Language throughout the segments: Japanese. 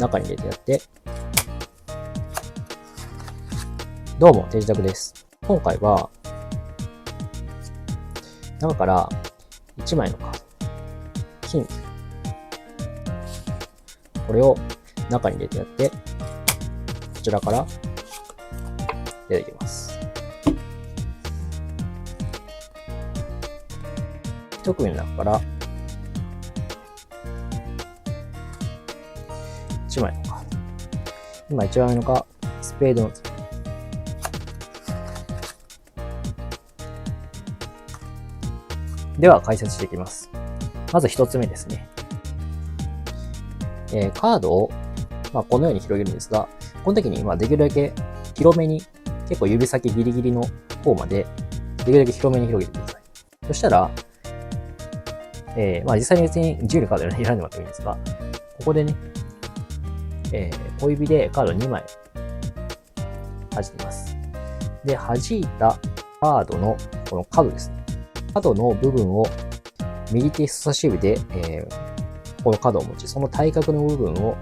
中に入れてやって、どうも、デジタクです。今回は、中から1枚のカード、金、これを中に入れてやって、こちらから出てきます。一組の中から1枚のカード。今1枚のがスペードの図。では解説していきます。まず1つ目ですね。カードを、このように広げるんですが、この時にできるだけ広めに、結構指先ギリギリの方まで、できるだけ広めに広げてください。そしたら、実際に別に自由にカードを選んでもらってもいいんですが、ここでね、小指でカード2枚弾きます。で、弾いたカードのこの角ですね。角の部分を右手人差し指で、この角を持ち、その対角の部分を、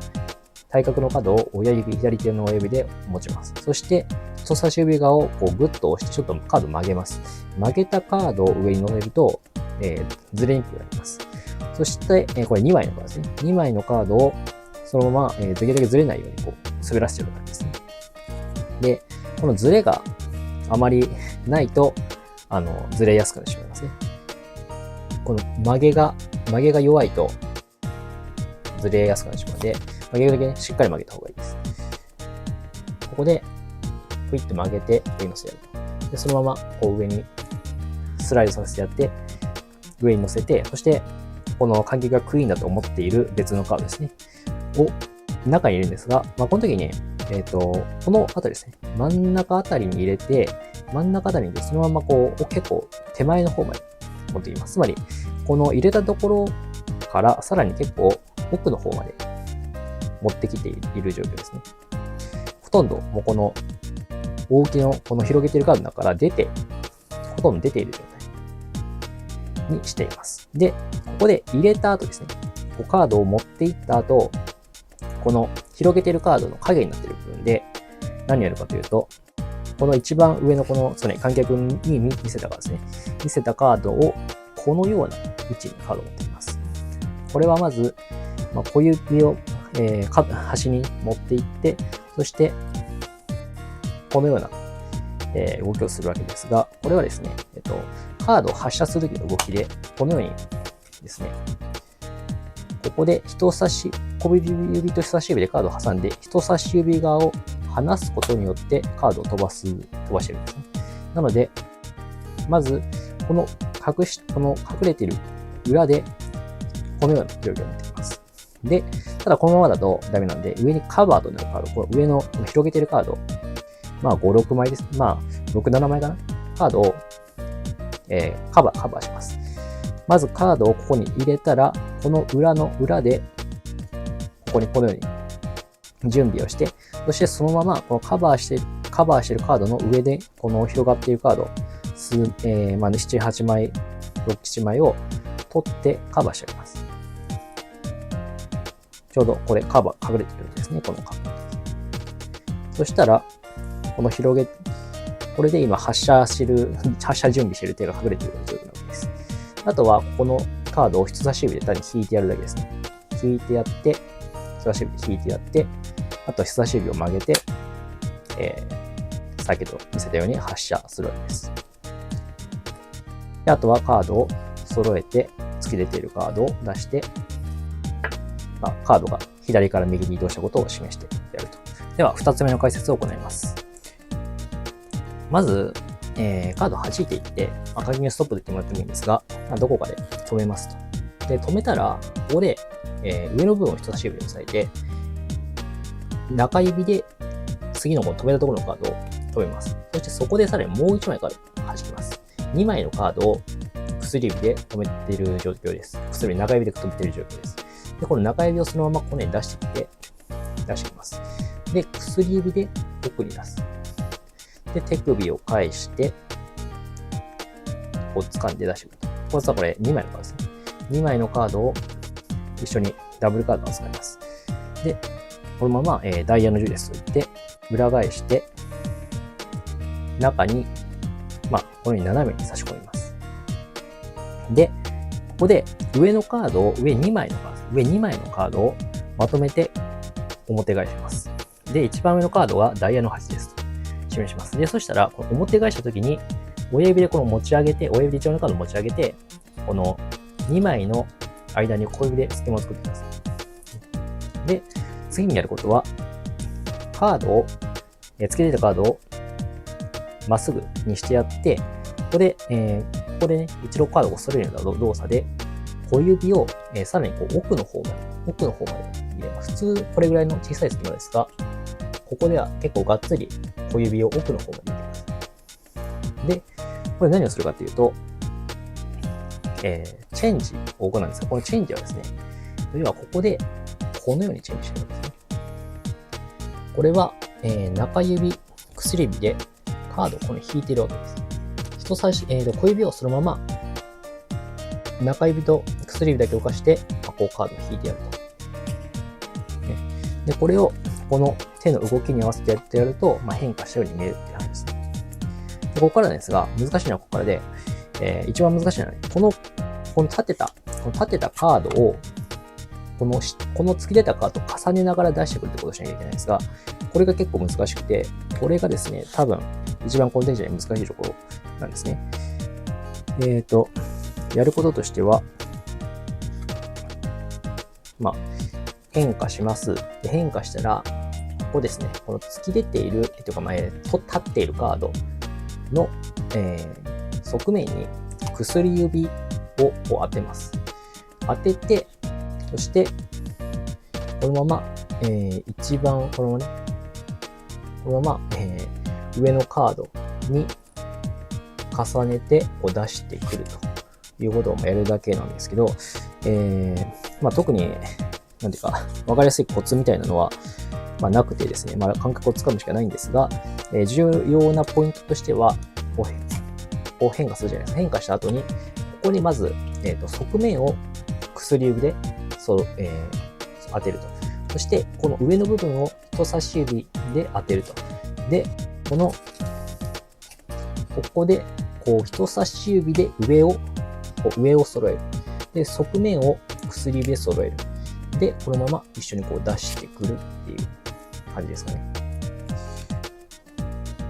対角の角を親指、左手の親指で持ちます。そして、人差し指側をこうグッと押して、ちょっとカード曲げます。曲げたカードを上に乗せると、ずれにくくなります。そして、これ2枚のカードですね。2枚のカードをそのまま、できるだけずれないようにこう滑らせてる感じですね。で、このずれがあまりないと、ずれやすくなってしまいますね。この曲げが弱いと、ずれやすくなってしまうので、曲げるだけね、しっかり曲げた方がいいです。ここで、プイッと曲げて、上に乗せてやると。で、そのまま、こう上にスライドさせてやって、上に乗せて、そして、この観客がクイーンだと思っている別のカードですね。を中に入れるんですが、この時に、このあたりですね。真ん中あたりに入れて、真ん中あたりにそのままこう、結構手前の方まで持っていきます。つまり、この入れたところからさらに結構奥の方まで持ってきている状況ですね。ほとんどもうこの大きのこの広げているカードの中からほとんど出ている状態にしています。で、ここで入れた後ですね。カードを持っていった後、この広げているカードの影になっている部分で何をやるかというと、この一番上の観客に見せたカードですね。見せたカードをこのような位置にカードを持っています。これはまず、小指を、端に持っていって、そして、このような、動きをするわけですが、これはですね、カードを発射する時の動きで、このようにですね、ここで小指と人差し指でカードを挟んで、人差し指側を離すことによってカードを飛ばしてるんですね。なので、まず、この隠れている裏で、このような状況になっています。で、ただこのままだとダメなんで、上にカバーとなるカード、この上の広げているカード、5、6枚です。6、7枚かなカードを、カバーします。まずカードをここに入れたら、この裏で、ここにこのように準備をして、そしてそのままこのカバーしているカードの上で、この広がっているカード、7、8枚、6、7枚を取ってカバーしておきます。ちょうどこれ隠れているんですね、このカード。そしたら、これで今発射準備している手が隠れている状況なわけです。あとは、ここのカードを人差し指で単に引いてやるだけですね。引いてやって、人差し指で引いてやって、あとは人差し指を曲げて、先ほど見せたように発射するわけです。で、あとはカードを揃えて、突き出ているカードを出して、カードが左から右に移動したことを示してやると。では、2つ目の解説を行います。まず、カードを弾いていって、鍵にストップで言ってもらってもいいんですが、どこかで止めますと。で、止めたら、ここで、上の部分を人差し指で押さえて、中指で次の止めたところのカードを止めます。そしてそこでさらにもう1枚カードを弾きます。2枚のカードを薬指で止めている状況です。薬指、中指で止めている状況です。で、この中指をそのままこのように出してきます。で、薬指で奥に出す。で、手首を返して、こう掴んで出してくると。これ2枚のカードですね。2枚のカードを一緒にダブルカードを使います。で、このまま、ダイヤの10ですと言って、裏返して、中に、このように斜めに差し込みます。で、ここで上のカードを、上2枚のカードをまとめて表返します。で、一番上のカードはダイヤの8ですと示します。で、そしたら、この表返したときに、親指でこの持ち上げて、親指で一番上のカードを持ち上げて、この2枚の間に小指で隙間を作ってください。で、次にやることは、カードを、付けてたカードをまっすぐにしてやって、ここでね、一度カードを揃えるような動作で、小指を、さらに奥の方まで入れます。普通これぐらいの小さい隙間ですが、ここでは結構がっつり小指を奥の方まで入れてください。で、これ何をするかというと、チェンジを行うんですが、このチェンジはですね、要はここでこのようにチェンジしてるんですね。これは、中指、薬指でカードをこの引いているわけです。小指をそのまま中指と薬指だけ動かして、こうカードを引いてやると。で、これをこの手の動きに合わせてやってやると、変化したように見えるっていう話ですね。で、ここからですが、難しいのはここからで、一番難しいのはね、この立てたカードを、この突き出たカードを重ねながら出してくるってことをしなきゃいけないんですが、これが結構難しくて、これがですね、多分、一番この電車で難しいところなんですね。やることとしては、変化します。で、変化したら、ここですね、この突き出ている、立っているカードの、側面に薬指を当てます。当てて、そして、このまま、一番、このまま、上のカードに重ねて出してくるということをやるだけなんですけど、特に、なんていうか、わかりやすいコツみたいなのは、なくてですね、感覚をつかむしかないんですが、重要なポイントとしては、こう変化するじゃないですか。変化した後に、ここにまず、側面を薬指で当てると。そして、この上の部分を人差し指で当てると。で、ここで、人差し指で上を揃える。で、側面を薬指で揃える。で、このまま一緒に出してくるっていう感じですかね。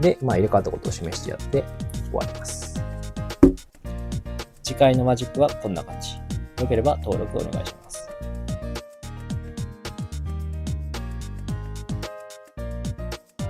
で、入れ替わったことを示してやって終わります。次回のマジックはこんな感じ。よければ登録お願いします。